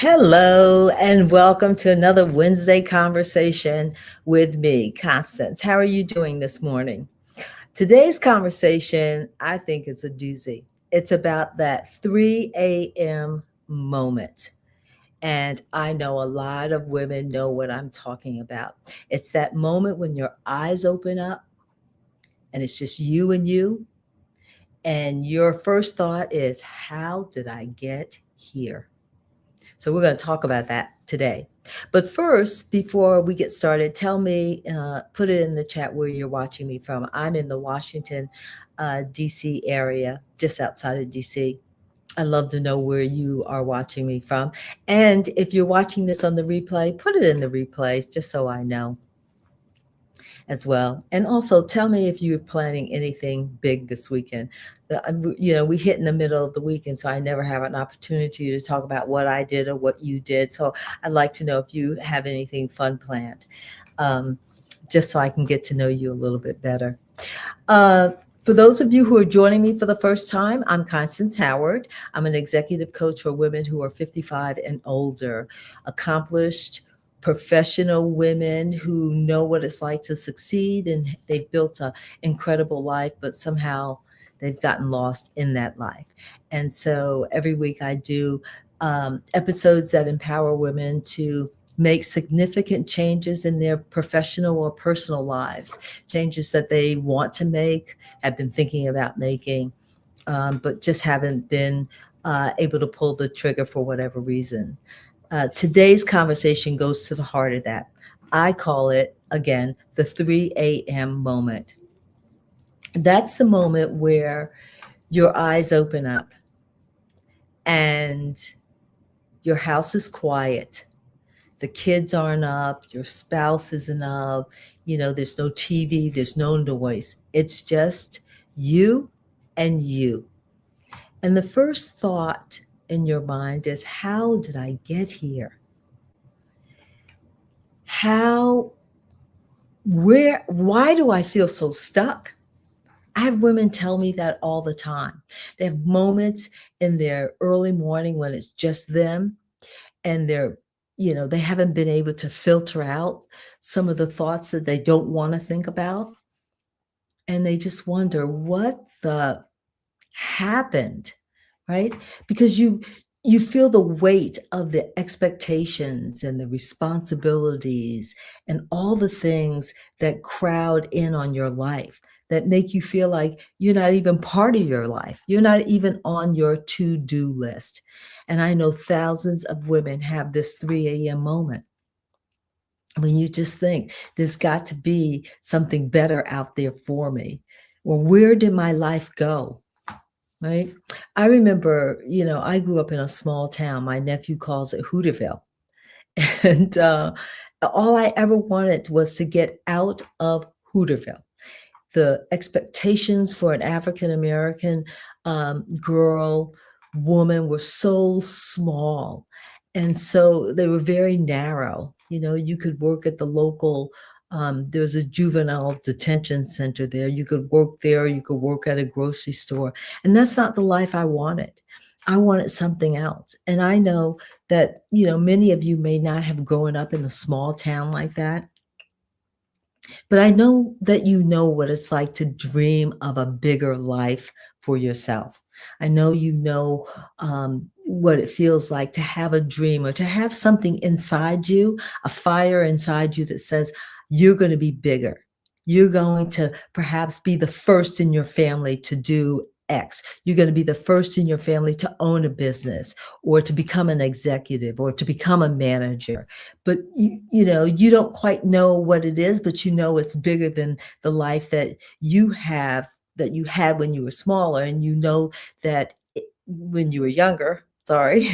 Hello, and welcome to another Wednesday conversation with me, Constance. How are you doing this morning? Today's conversation, I think, is a doozy. It's about that 3 a.m. moment. And I know a lot of women know what I'm talking about. It's that moment when your eyes open up and it's just you, and your first thought is, how did I get here? So we're going to talk about that today. But first, before we get started, tell me, put it in the chat where you're watching me from. I'm in the Washington, D.C. area, just outside of D.C. I'd love to know where you are watching me from. And if you're watching this on the replay, put it in the replays just so I know as well. And also tell me if you're planning anything big this weekend. We hit in the middle of the weekend, so I never have an opportunity to talk about what I did or what you did. So I'd like to know if you have anything fun planned, um, just so I can get to know you a little bit better. Uh, for those of you who are joining me for the first time, I'm Constance Howard. I'm an executive coach for women who are 55 and older, accomplished professional women who know what it's like to succeed, and they've built an incredible life, but somehow they've gotten lost in that life. And so every week I do episodes that empower women to make significant changes in their professional or personal lives, changes that they want to make, have been thinking about making, but just haven't been able to pull the trigger for whatever reason. Today's conversation goes to the heart of that. I call it, again, the 3 a.m. moment. That's the moment where your eyes open up and your house is quiet. The kids aren't up, your spouse isn't up, there's no TV, there's no noise. It's just you and you. And the first thought in your mind is, how did I get here? Why do I feel so stuck? I have women tell me that all the time. They have moments in their early morning when it's just them, and they haven't been able to filter out some of the thoughts that they don't want to think about. And they just wonder what the happened, right? Because you feel the weight of the expectations and the responsibilities and all the things that crowd in on your life, that make you feel like you're not even part of your life. You're not even on your to-do list. And I know thousands of women have this 3 a.m. moment when you just think, there's got to be something better out there for me. Well, where did my life go? Right? I remember, I grew up in a small town. My nephew calls it Hooterville. And all I ever wanted was to get out of Hooterville. The expectations for an African American woman were so small. And so they were very narrow. You could work at the local, there was a juvenile detention center there. You could work there, you could work at a grocery store. And that's not the life I wanted. I wanted something else. And I know that, many of you may not have grown up in a small town like that. But I know that you know what it's like to dream of a bigger life for yourself. I know what it feels like to have a dream, or to have something inside you, a fire inside you that says, you're going to be bigger. You're going to perhaps be the first in your family to do X. You're going to be the first in your family to own a business, or to become an executive, or to become a manager. But you don't quite know what it is, but it's bigger than the life that you have, that you had when you were smaller, and that when you were younger. Sorry.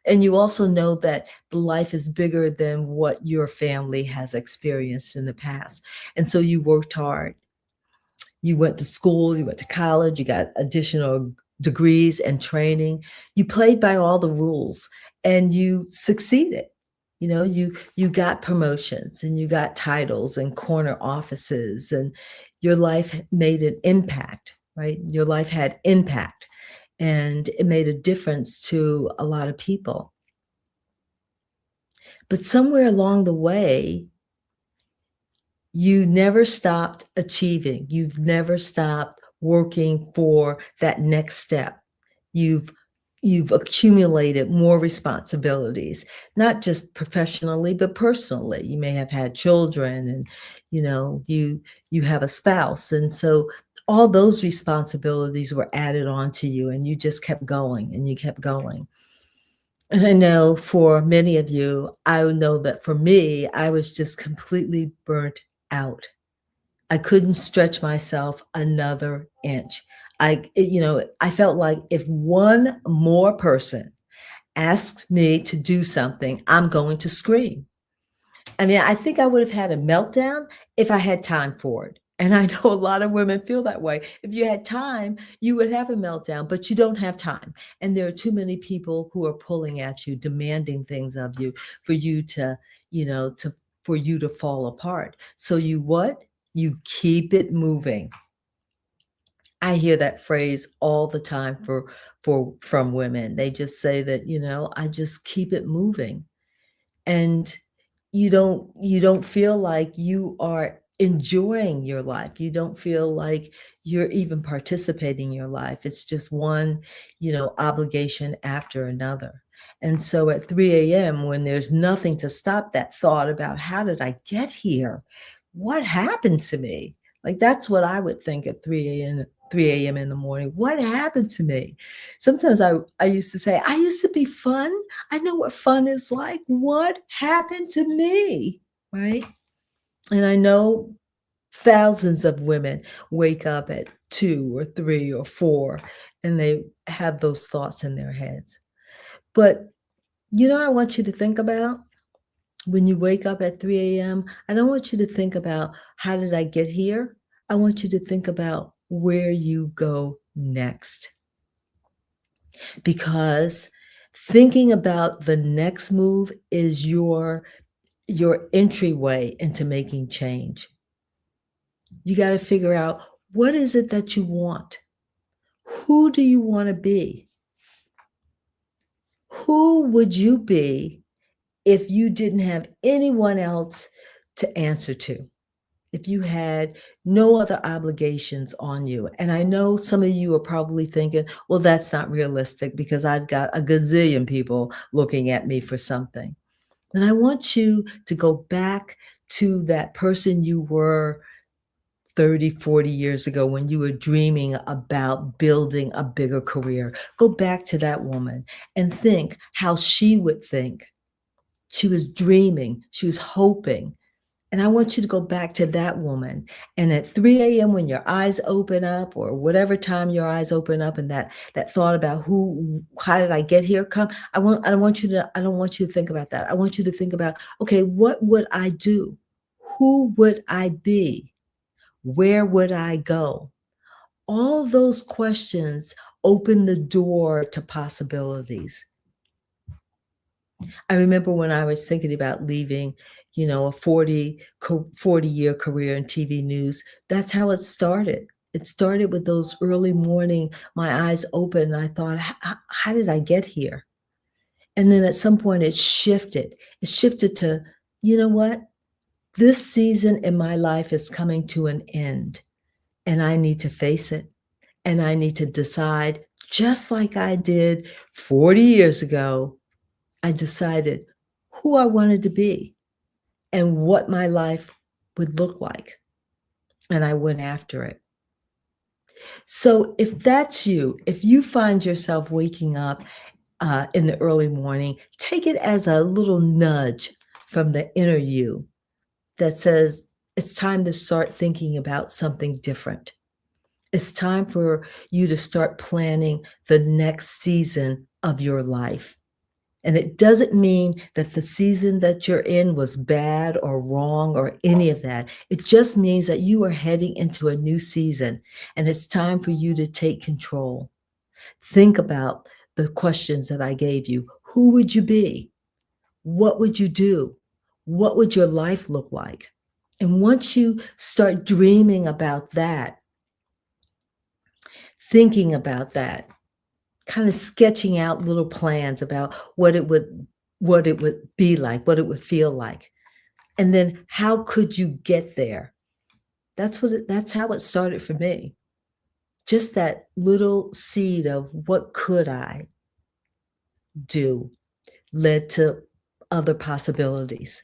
And you also know that the life is bigger than what your family has experienced in the past. And so you worked hard. You went to school, you went to college, you got additional degrees and training. You played by all the rules and you succeeded. You got promotions and you got titles and corner offices, and your life made an impact, right? Your life had impact, and it made a difference to a lot of people. But somewhere along the way, you never stopped achieving. You've never stopped working for that next step. You've you've accumulated more responsibilities, not just professionally, but personally. You may have had children and you have a spouse. And so all those responsibilities were added on to you and you just kept going and you kept going. And I know for many of you, I know that for me, I was just completely burnt out. I couldn't stretch myself another inch. I felt like if one more person asked me to do something, I'm going to scream. I mean, I think I would have had a meltdown if I had time for it. And I know a lot of women feel that way. If you had time, you would have a meltdown, but you don't have time. And there are too many people who are pulling at you, demanding things of you for you to, for you to fall apart. So you what? You keep it moving. I hear that phrase all the time from women. They just say that, I just keep it moving. And you don't feel like you are enjoying your life. You don't feel like you're even participating in your life. It's just one, obligation after another. And so at 3 a.m., when there's nothing to stop that thought about how did I get here? What happened to me? Like that's what I would think at 3 a.m. in the morning. What happened to me? Sometimes I used to say, I used to be fun. I know what fun is like. What happened to me? Right? And I know thousands of women wake up at 2 or 3 or 4 and they have those thoughts in their heads. But I want you to think about when you wake up at 3 a.m., I don't want you to think about how did I get here? I want you to think about where you go next. Because thinking about the next move is your entryway into making change. You got to figure out what is it that you want? Who do you want to be? Who would you be if you didn't have anyone else to answer to? If you had no other obligations on you. And I know some of you are probably thinking, well, that's not realistic because I've got a gazillion people looking at me for something. And I want you to go back to that person you were 30, 40 years ago when you were dreaming about building a bigger career. Go back to that woman and think how she would think. She was dreaming, she was hoping. And I want you to go back to that woman. And at 3 a.m., when your eyes open up, or whatever time your eyes open up, and that thought about how did I get here come? I don't want you to think about that. I want you to think about, okay, what would I do? Who would I be? Where would I go? All those questions open the door to possibilities. I remember when I was thinking about leaving, a 40-year career in TV news, that's how it started. It started with those early morning, my eyes open, and I thought, how did I get here? And then at some point it shifted. It shifted to, you know what? This season in my life is coming to an end, and I need to face it. And I need to decide, just like I did 40 years ago, I decided who I wanted to be and what my life would look like. And I went after it. So if that's you, if you find yourself waking up in the early morning, take it as a little nudge from the inner you that says it's time to start thinking about something different. It's time for you to start planning the next season of your life. And it doesn't mean that the season that you're in was bad or wrong or any of that. It just means that you are heading into a new season and it's time for you to take control. Think about the questions that I gave you. Who would you be? What would you do? What would your life look like? And once you start dreaming about that, thinking about that, kind of sketching out little plans about what it would what it would be like, what it would feel like. And then how could you get there? That's how it started for me. Just that little seed of what could I do led to other possibilities.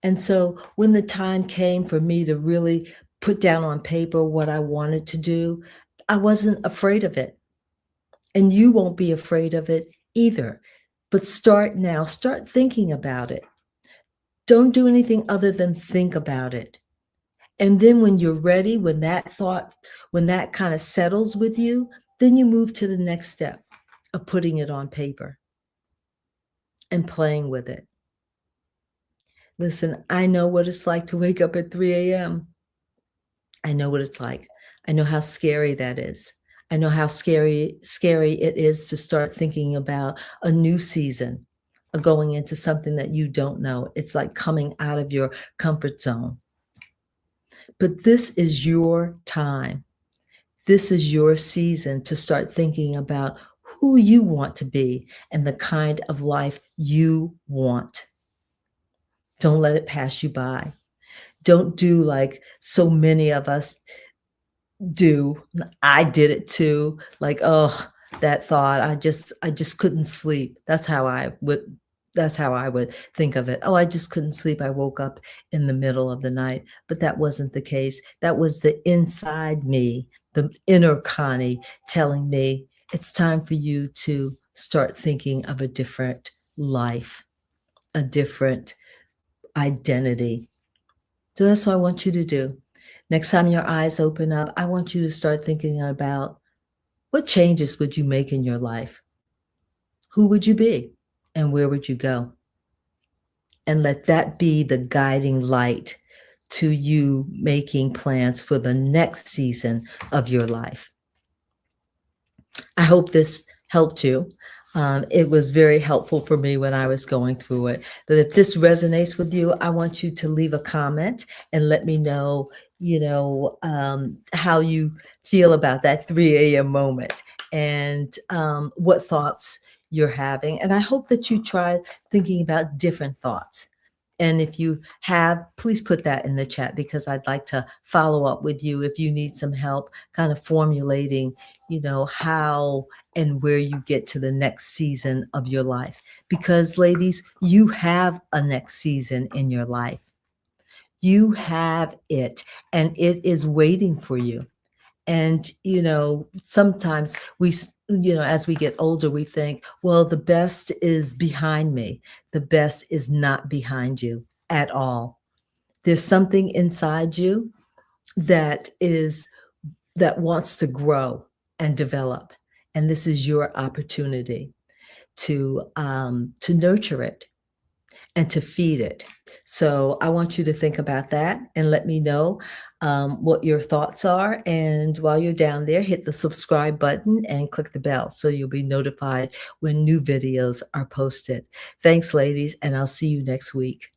And so when the time came for me to really put down on paper what I wanted to do, I wasn't afraid of it. And you won't be afraid of it either. But start now, start thinking about it. Don't do anything other than think about it. And then when you're ready, when that kind of settles with you, then you move to the next step of putting it on paper and playing with it. Listen, I know what it's like to wake up at 3 a.m. I know what it's like. I know how scary that is. I know how scary it is to start thinking about a new season, of going into something that you don't know. It's like coming out of your comfort zone. But this is your time. This is your season to start thinking about who you want to be and the kind of life you want. Don't let it pass you by. Don't do like so many of us do. I did it too. Like, oh, that thought, I just couldn't sleep. That's how I would think of it. Oh, I just couldn't sleep. I woke up in the middle of the night. But that wasn't the case. That was the inside me, the inner Connie telling me it's time for you to start thinking of a different life, a different identity. So that's what I want you to do. Next time your eyes open up, I want you to start thinking about what changes would you make in your life? Who would you be? And where would you go? And let that be the guiding light to you making plans for the next season of your life. I hope this helped you. It was very helpful for me when I was going through it. But if this resonates with you, I want you to leave a comment and let me know, how you feel about that 3 a.m. moment and what thoughts you're having. And I hope that you try thinking about different thoughts. And if you have, please put that in the chat because I'd like to follow up with you if you need some help kind of formulating, how and where you get to the next season of your life. Because ladies, you have a next season in your life. You have it, and it is waiting for you. And, sometimes as we get older, we think, well, the best is behind me. The best is not behind you at all. There's something inside you that wants to grow and develop. And this is your opportunity to nurture it and to feed it. So I want you to think about that and let me know what your thoughts are. And while you're down there, hit the subscribe button and click the bell so you'll be notified when new videos are posted. Thanks, ladies, and I'll see you next week.